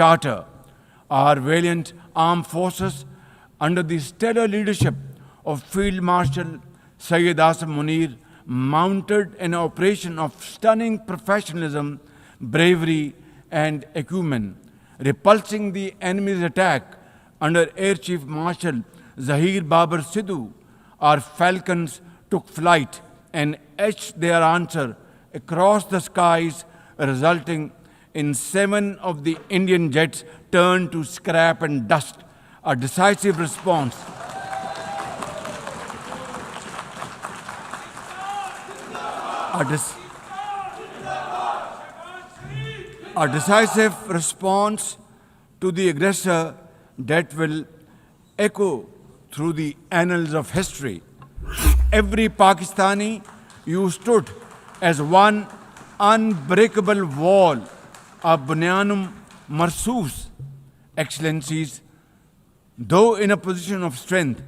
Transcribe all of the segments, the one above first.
Charter. Our valiant armed forces, under the stellar leadership of Field Marshal Syed Asam Munir, mounted an operation of stunning professionalism, bravery, and acumen, repulsing the enemy's attack under Air Chief Marshal Zahir Babar Sidhu. Our falcons took flight and etched their answer across the skies, resulting in 7 of the Indian jets turned to scrap and dust. A decisive response. A decisive response to the aggressor that will echo through the annals of history. Every Pakistani, you stood as one unbreakable wall, a bunyanum marsoos. Excellencies, though in a position of strength,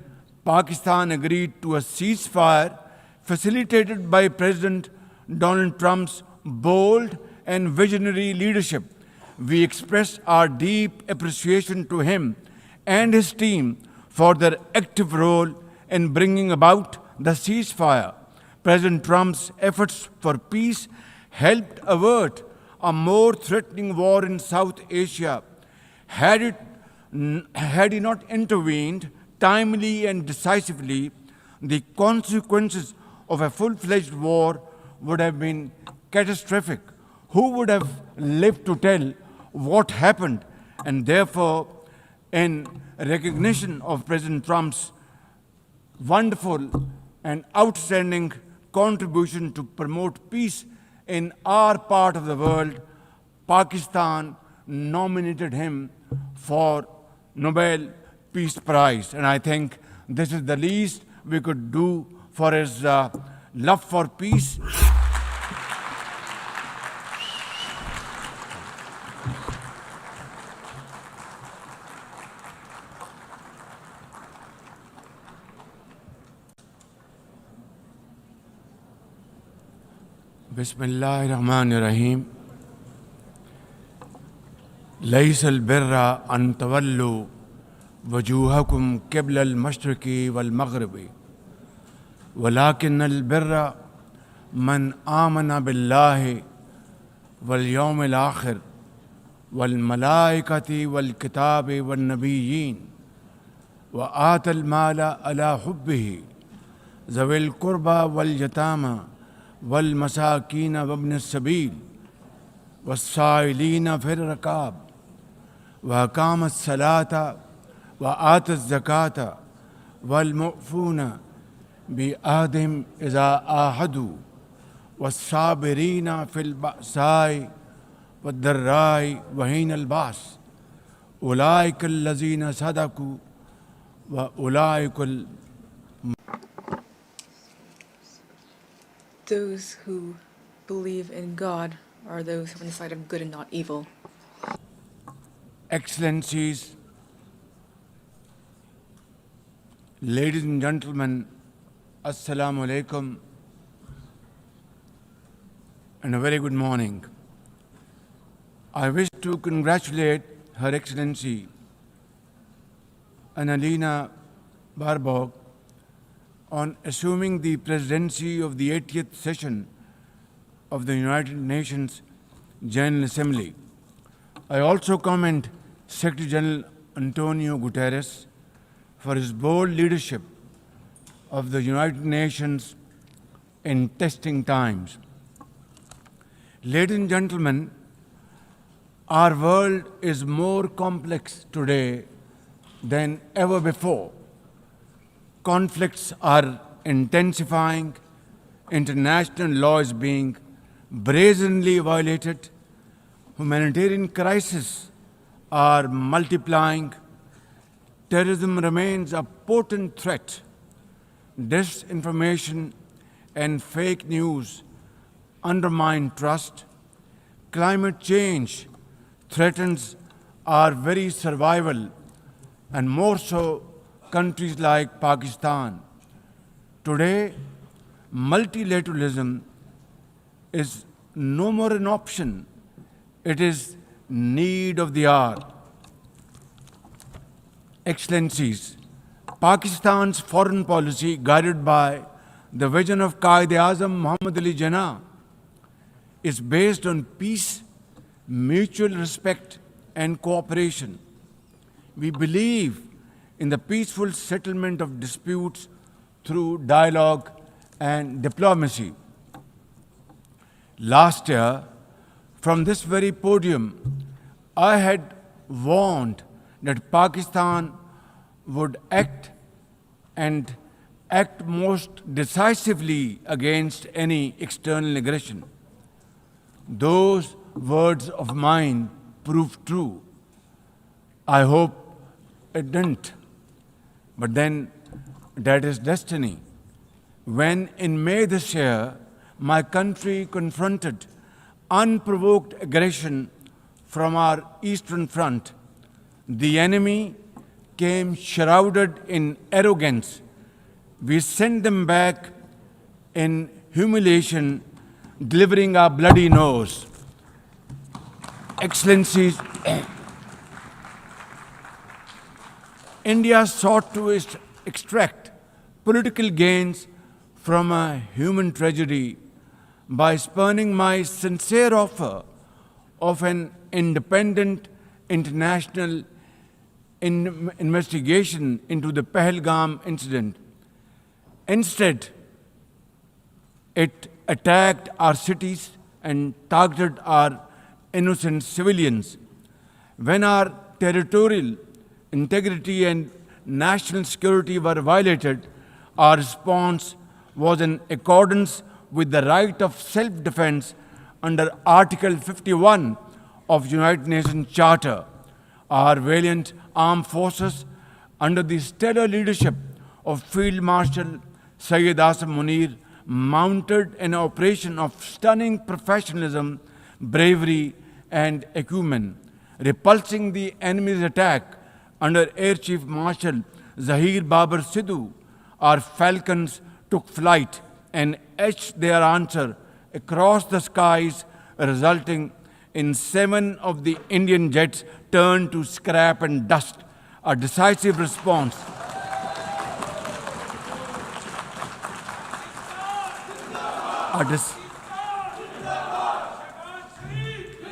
Pakistan agreed to a ceasefire facilitated by President Donald Trump's bold and visionary leadership. We express our deep appreciation to him and his team for their active role in bringing about the ceasefire. President Trump's efforts for peace helped avert a more threatening war in South Asia. Had he not intervened timely and decisively, the consequences of a full-fledged war would have been catastrophic. Who would have lived to tell what happened? And therefore, in recognition of President Trump's wonderful and outstanding contribution to promote peace in our part of the world, Pakistan nominated him for Nobel Peace Prize. And I think this is the least we could do for his love for peace. Bismillahirrahmanirrahim. ليس البر أن تولوا وجوهكم قبل المشرق والمغرب ولكن البر من آمن بالله واليوم الآخر والملائكة والكتاب والنبيين وآتى المال على حبه ذوي القربى واليتامى والمساكين وابن السبيل والسائلين في الرقاب وأقام الصلاة وآتى الزكاة والمؤفون بعهدهم إذا عاهدوا والصابرين في البأساء والضراء وحين البأس أولئك الذين صدقوا وأولئك Those who believe in God are those who are on the side of good and not evil. Excellencies, ladies and gentlemen, Assalamu alaikum and a very good morning. I wish to congratulate Her Excellency Annalena Baerbock on assuming the presidency of the 80th session of the United Nations General Assembly. I also commend Secretary General Antonio Guterres for his bold leadership of the United Nations in testing times. Ladies and gentlemen, our world is more complex today than ever before. Conflicts are intensifying, international law is being brazenly violated, humanitarian crises are multiplying, terrorism remains a potent threat, disinformation and fake news undermine trust, climate change threatens our very survival, and more so countries like Pakistan. Today, multilateralism is no more an option. It is need of the hour. Excellencies, Pakistan's foreign policy, guided by the vision of Quaid-e-Azam Muhammad Ali Jinnah, is based on peace, mutual respect, and cooperation. We believe in the peaceful settlement of disputes through dialogue and diplomacy. Last year, from this very podium, I had warned that Pakistan would act most decisively against any external aggression. Those words of mine proved true. I hope it didn't. But then that is destiny. When in May this year, my country confronted unprovoked aggression from our eastern front, the enemy came shrouded in arrogance. We sent them back in humiliation, delivering our bloody nose. Excellencies, India sought to extract political gains from a human tragedy by spurning my sincere offer of an independent international investigation into the Pahalgam incident. Instead, it attacked our cities and targeted our innocent civilians. When our territorial integrity and national security were violated, our response was in accordance with the right of self-defense under Article 51 of United Nations Charter. Our valiant armed forces, under the stellar leadership of Field Marshal Syed Asim Munir, mounted an operation of stunning professionalism, bravery, and acumen, repulsing the enemy's attack under Air Chief Marshal Zahir Babar Sidhu. Our falcons took flight and etched their answer across the skies, resulting in 7 of the Indian jets turned to scrap and dust. A decisive response.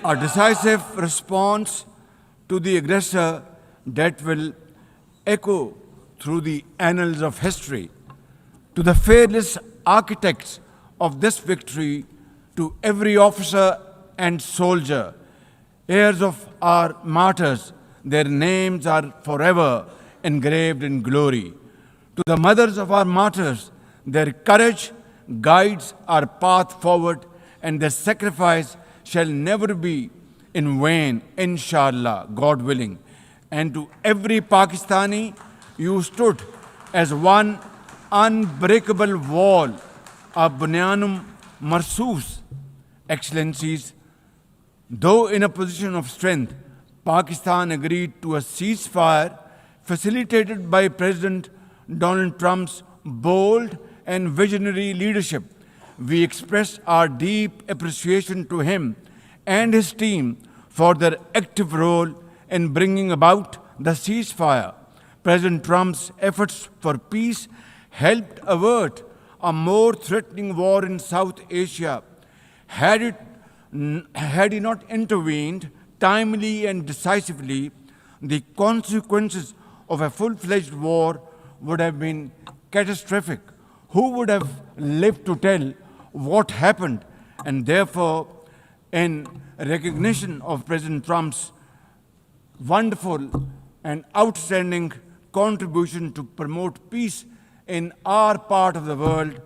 A decisive response to the aggressor that will echo through the annals of history. To the fearless architects of this victory, to every officer and soldier, heirs of our martyrs, their names are forever engraved in glory. To the mothers of our martyrs, their courage guides our path forward, and their sacrifice shall never be in vain, inshallah, God willing. And to every Pakistani, you stood as one unbreakable wall, a bunyanum marsus. Excellencies, though in a position of strength, Pakistan agreed to a ceasefire facilitated by President Donald Trump's bold and visionary leadership. We express our deep appreciation to him and his team for their active role in bringing about the ceasefire. President Trump's efforts for peace helped avert a more threatening war in South Asia. Had he not intervened timely and decisively, the consequences of a full-fledged war would have been catastrophic. Who would have lived to tell what happened? And therefore, in recognition of President Trump's wonderful and outstanding contribution to promote peace in our part of the world,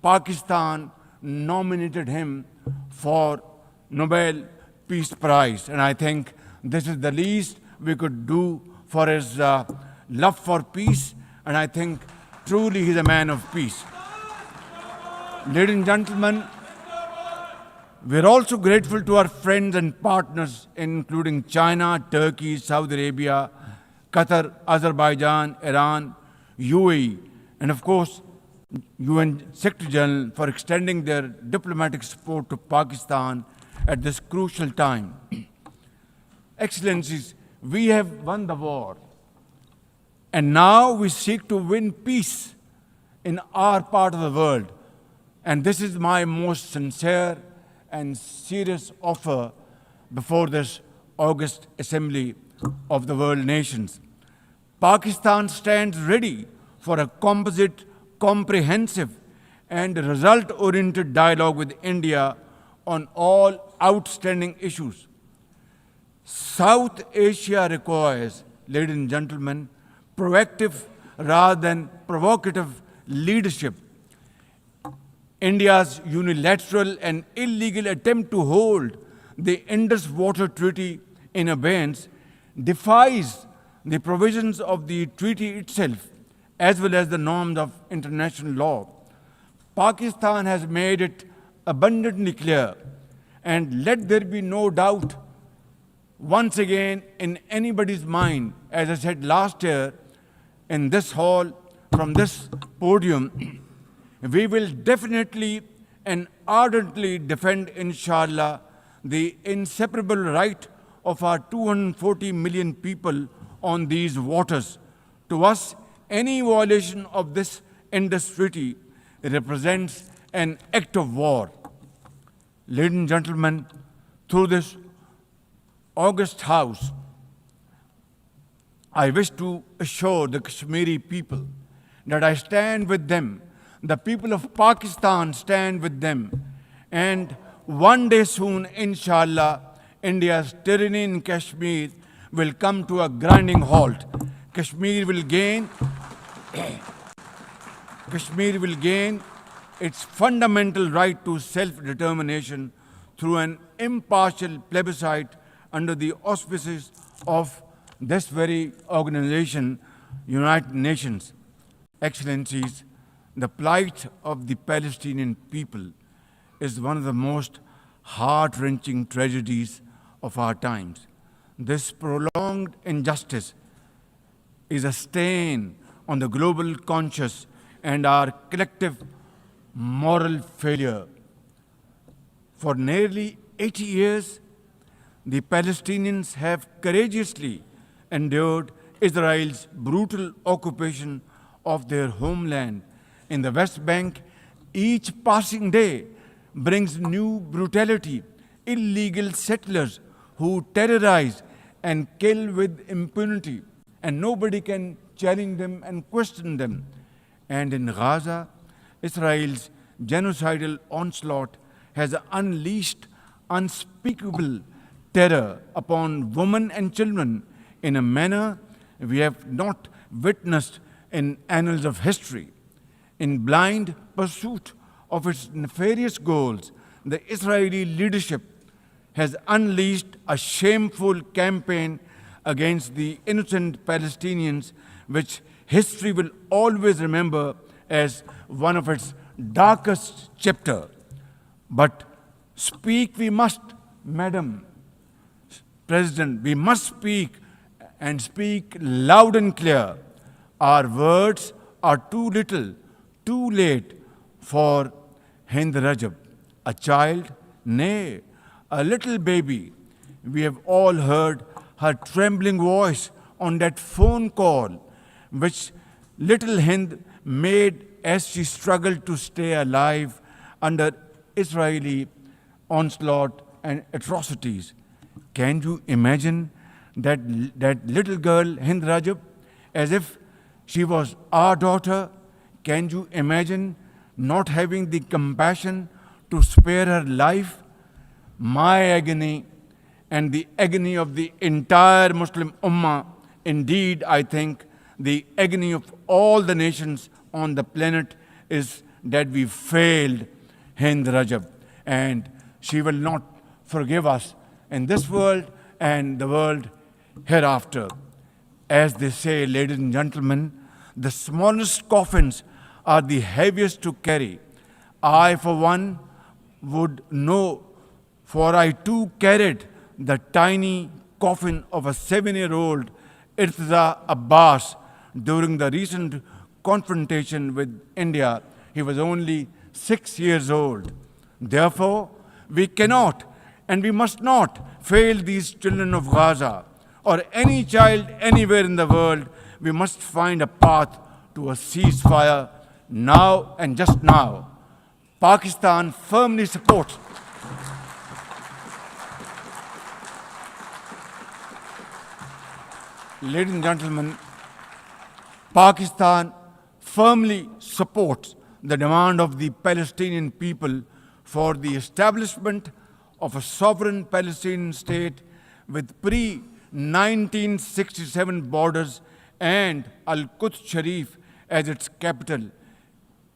Pakistan nominated him for Nobel Peace Prize. And I think this is the least we could do for his love for peace. And I think truly he's a man of peace. Ladies and gentlemen, we're also grateful to our friends and partners, including China, Turkey, Saudi Arabia, Qatar, Azerbaijan, Iran, UAE, and of course, UN Secretary General, for extending their diplomatic support to Pakistan at this crucial time. Excellencies, we have won the war, and now we seek to win peace in our part of the world. And this is my most sincere and serious offer before this august assembly of the world nations. Pakistan stands ready for a composite, comprehensive, and result-oriented dialogue with India on all outstanding issues. South Asia requires, ladies and gentlemen, proactive rather than provocative leadership. India's unilateral and illegal attempt to hold the Indus Water Treaty in abeyance defies the provisions of the treaty itself as well as the norms of international law. Pakistan has made it abundantly clear, and let there be no doubt once again in anybody's mind, as I said last year in this hall, from this podium, we will definitely and ardently defend, inshallah, the inseparable right of our 240 million people on these waters. To us, any violation of this Indus Treaty represents an act of war. Ladies and gentlemen, through this august house, I wish to assure the Kashmiri people that I stand with them. The people of Pakistan stand with them. And one day soon, inshallah, India's tyranny in Kashmir will come to a grinding halt. Kashmir will gain its fundamental right to self-determination through an impartial plebiscite under the auspices of this very organization, United Nations. Excellencies, the plight of the Palestinian people is one of the most heart-wrenching tragedies of our times. This prolonged injustice is a stain on the global conscience and our collective moral failure. For nearly 80 years, the Palestinians have courageously endured Israel's brutal occupation of their homeland in the West Bank. Each passing day brings new brutality, illegal settlers who terrorize and kill with impunity, and nobody can challenge them and question them. And in Gaza, Israel's genocidal onslaught has unleashed unspeakable terror upon women and children in a manner we have not witnessed in annals of history. In blind pursuit of its nefarious goals, the Israeli leadership has unleashed a shameful campaign against the innocent Palestinians, which history will always remember as one of its darkest chapters. But speak we must, Madam President, we must speak and speak loud and clear. Our words are too little, too late for Hind Rajab, a child, nay, a little baby. We have all heard her trembling voice on that phone call, which little Hind made as she struggled to stay alive under Israeli onslaught and atrocities. Can you imagine that little girl, Hind Rajab, as if she was our daughter? Can you imagine not having the compassion to spare her life? My agony and the agony of the entire Muslim Ummah, indeed, I think, the agony of all the nations on the planet is that we failed Hind Rajab, and she will not forgive us in this world and the world hereafter. As they say, ladies and gentlemen, the smallest coffins are the heaviest to carry. I, for one, would know, for I too carried the tiny coffin of a 7-year-old Irtaza Abbas during the recent confrontation with India. He was only 6 years old. Therefore, we cannot and we must not failed these children of Gaza or any child anywhere in the world, we must find a path to a ceasefire now and just now. Pakistan firmly supports Ladies and gentlemen, Pakistan firmly supports the demand of the Palestinian people for the establishment of a sovereign Palestinian state with pre-1967 borders and Al-Quds Sharif as its capital.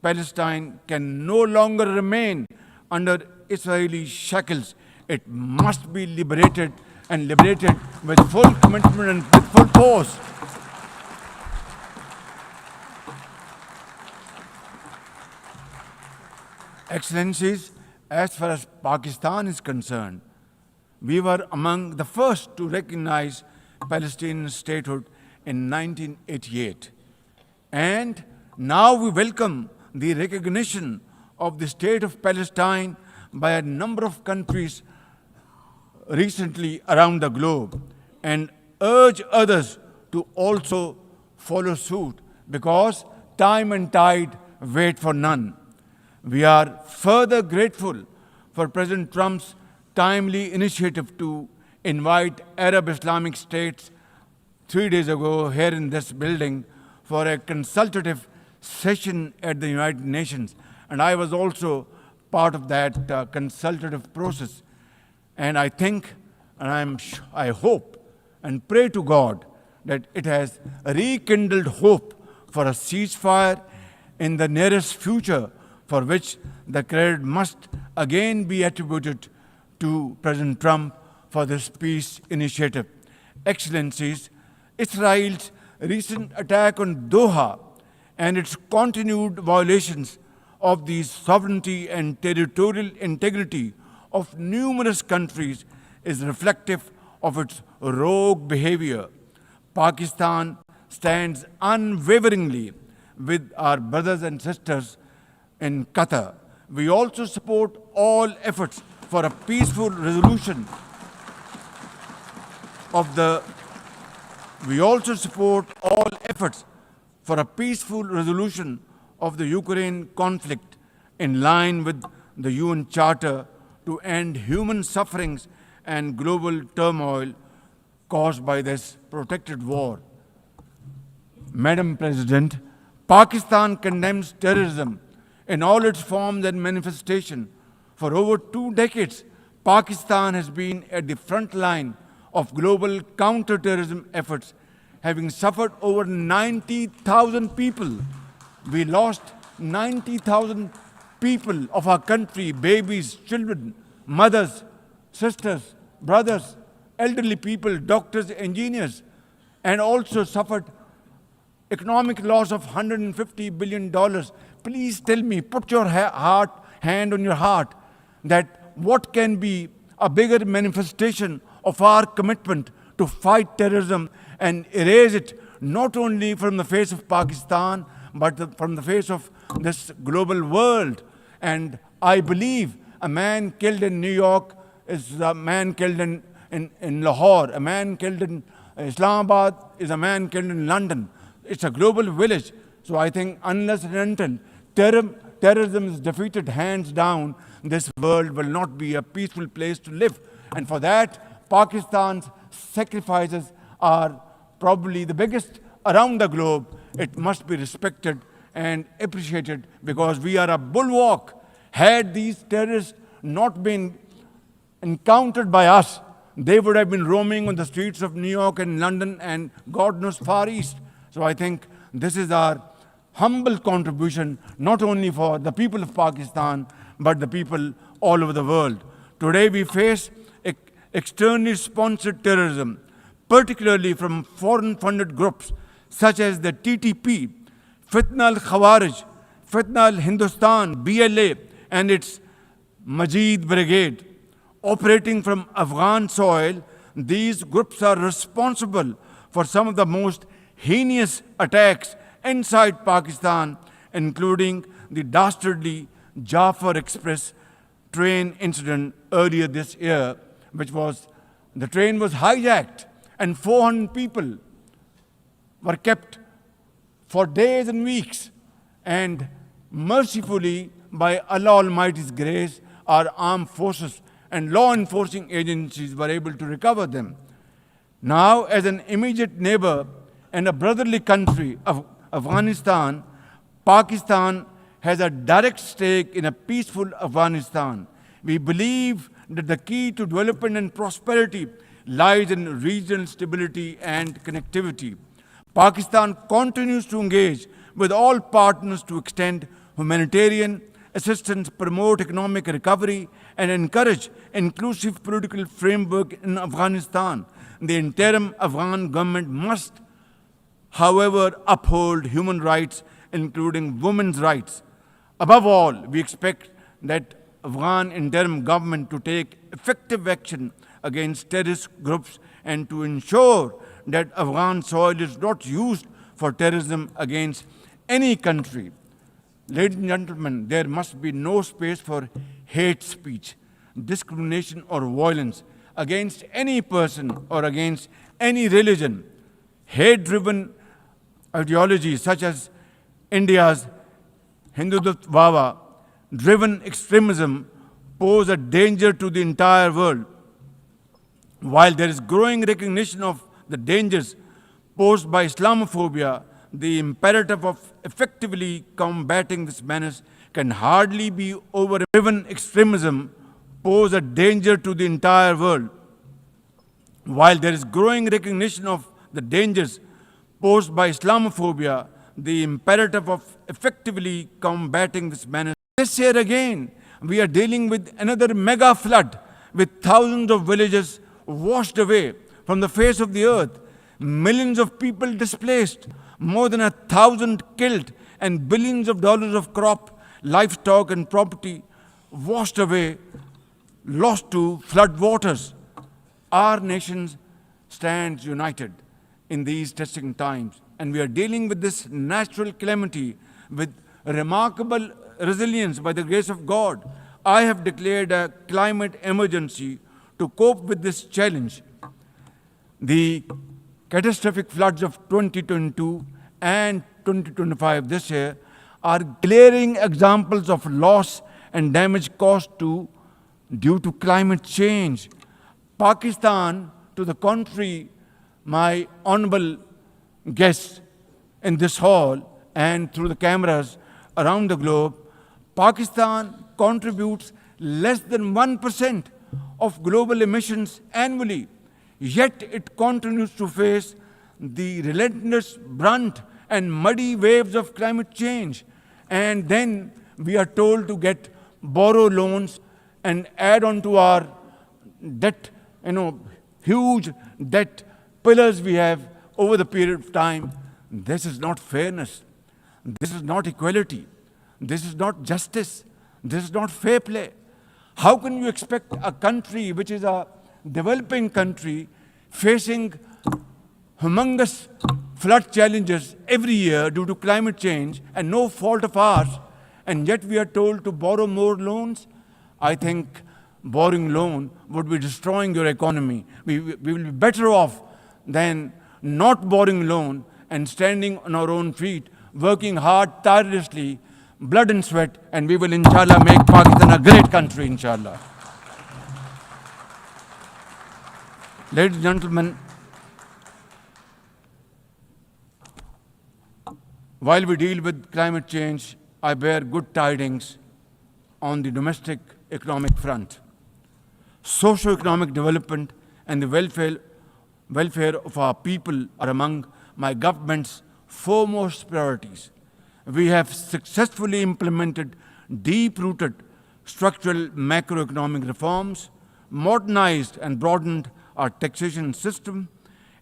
Palestine can no longer remain under Israeli shackles. It must be liberated and liberated with full commitment and with full force. Excellencies, as far as Pakistan is concerned, we were among the first to recognize Palestinian statehood in 1988. And now we welcome the recognition of the state of Palestine by a number of countries recently around the globe and urge others to also follow suit because time and tide wait for none. We are further grateful for President Trump's timely initiative to invite Arab Islamic states 3 days ago here in this building for a consultative session at the United Nations. And I was also part of that consultative process. And I think, and I hope and pray to God that it has rekindled hope for a ceasefire in the nearest future, for which the credit must again be attributed to President Trump for this peace initiative. Excellencies, Israel's recent attack on Doha and its continued violations of the sovereignty and territorial integrity of numerous countries is reflective of its rogue behavior. Pakistan stands unwaveringly with our brothers and sisters in Qatar. We also support all efforts for a peaceful resolution of the Ukraine conflict in line with the UN Charter to end human sufferings and global turmoil caused by this protracted war. Madam President, Pakistan condemns terrorism in all its forms and manifestation. For over 2 decades, Pakistan has been at the front line of global counter-terrorism efforts, having suffered over 90,000 people. We lost 90,000 people of our country, babies, children, mothers, sisters, brothers, elderly people, doctors, engineers, and also suffered economic loss of $150 billion. Please tell me, put your hand on your heart, that what can be a bigger manifestation of our commitment to fight terrorism and erase it not only from the face of Pakistan, but from the face of this global world. And I believe a man killed in New York is a man killed in Lahore, a man killed in Islamabad is a man killed in London. It's a global village. So I think unless and until terrorism is defeated hands down, this world will not be a peaceful place to live. And for that, Pakistan's sacrifices are probably the biggest around the globe. It must be respected and appreciated because we are a bulwark. Had these terrorists not been encountered by us, they would have been roaming on the streets of New York and London and God knows Far East. So I think this is our humble contribution, not only for the people of Pakistan, but the people all over the world. Today we face externally sponsored terrorism, particularly from foreign-funded groups such as the TTP, Fitna al-Khawarij, Fitna al-Hindustan, BLA, and its Majid Brigade. Operating from Afghan soil, these groups are responsible for some of the most heinous attacks inside Pakistan, including the dastardly Jafar Express train incident earlier this year, which was The train was hijacked and 400 people were kept for days and weeks. And mercifully, by Allah Almighty's grace, our armed forces and law enforcing agencies were able to recover them. Now, as an immediate neighbor and a brotherly country of Afghanistan, Pakistan has a direct stake in a peaceful Afghanistan. We believe that the key to development and prosperity lies in regional stability and connectivity. Pakistan continues to engage with all partners to extend humanitarian assistance, promote economic recovery, and encourage inclusive political framework in Afghanistan. The interim Afghan government must, however, uphold human rights, including women's rights. Above all, we expect that Afghan interim government to take effective action against terrorist groups and to ensure that Afghan soil is not used for terrorism against any country. Ladies and gentlemen, there must be no space for hate speech, discrimination, or violence against any person or against any religion. Hate-driven ideologies such as India's Hindutva-driven extremism pose a danger to the entire world. While there is growing recognition of the dangers posed by Islamophobia, the imperative of effectively combating this menace can hardly be over-driven extremism pose a danger to the entire world. While there is growing recognition of the dangers posed by Islamophobia, the imperative of effectively combating this menace. This year again, we are dealing with another mega flood with thousands of villages washed away from the face of the earth, millions of people displaced, more than 1,000 killed, and billions of dollars of crop, livestock, and property washed away, lost to flood waters. Our nation stands united in these testing times, and we are dealing with this natural calamity with remarkable resilience by the grace of God. I have declared a climate emergency to cope with this challenge. The catastrophic floods of 2022 and 2025 this year are glaring examples of loss and damage caused due to climate change. Pakistan, to the contrary, my honorable guests in this hall and through the cameras around the globe, Pakistan contributes less than 1% of global emissions annually. Yet it continues to face the relentless brunt and muddy waves of climate change. And then we are told to borrow loans and add on to our debt, huge debt pillars we have over the period of time. This is not fairness. This is not equality. This is not justice. This is not fair play. How can you expect a country which is a developing country facing humongous flood challenges every year due to climate change and no fault of ours, and yet we are told to borrow more loans? I think borrowing loan would be destroying your economy. We will be better off than not borrowing loan and standing on our own feet, working hard, tirelessly, blood and sweat, and we will, inshallah, make Pakistan a great country, inshallah. Ladies and gentlemen, while we deal with climate change, I bear good tidings on the domestic economic front. Socio-economic development and the welfare of our people are among my government's foremost priorities. We have successfully implemented deep-rooted structural macroeconomic reforms, modernized and broadened our taxation system,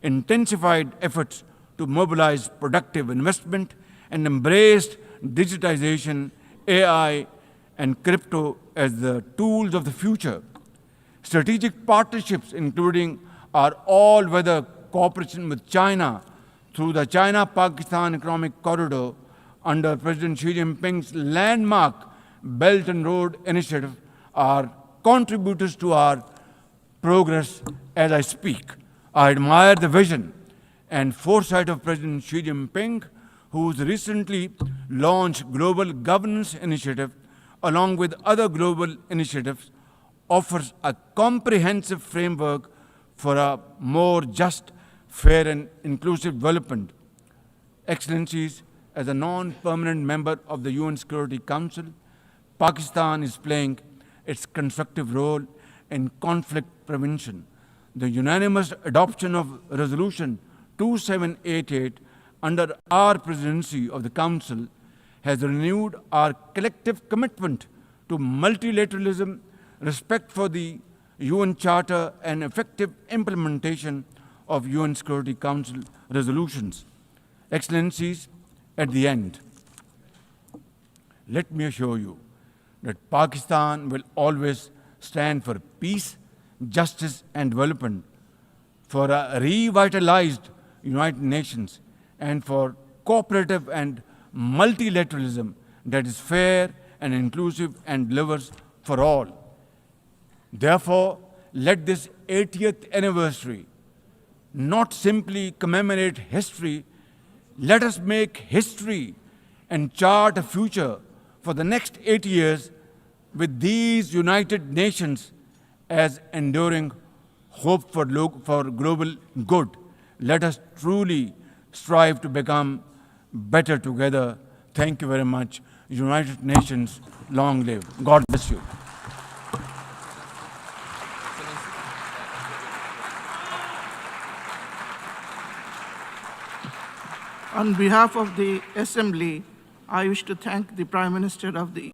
intensified efforts to mobilize productive investment, and embraced digitization, AI, and crypto as the tools of the future. Strategic partnerships, including our all-weather cooperation with China through the China-Pakistan Economic Corridor under President Xi Jinping's landmark Belt and Road Initiative, are contributors to our progress as I speak. I admire the vision and foresight of President Xi Jinping, whose recently launched Global Governance Initiative, along with other global initiatives, offers a comprehensive framework for a more just, fair, and inclusive development. Excellencies, as a non-permanent member of the UN Security Council, Pakistan is playing its constructive role in conflict prevention. The unanimous adoption of Resolution 2788 under our presidency of the Council has renewed our collective commitment to multilateralism, respect for the UN Charter, and effective implementation of UN Security Council resolutions. Excellencies, at the end, let me assure you that Pakistan will always stand for peace, justice, and development, for a revitalized United Nations, and for cooperative and multilateralism that is fair and inclusive and delivers for all. Therefore, let this 80th anniversary not simply commemorate history, let us make history and chart a future for the next 80 years with these United Nations as enduring hope for global good. Let us truly strive to become better together. Thank you very much. United Nations, long live. God bless you. On behalf of the Assembly, I wish to thank the Prime Minister of the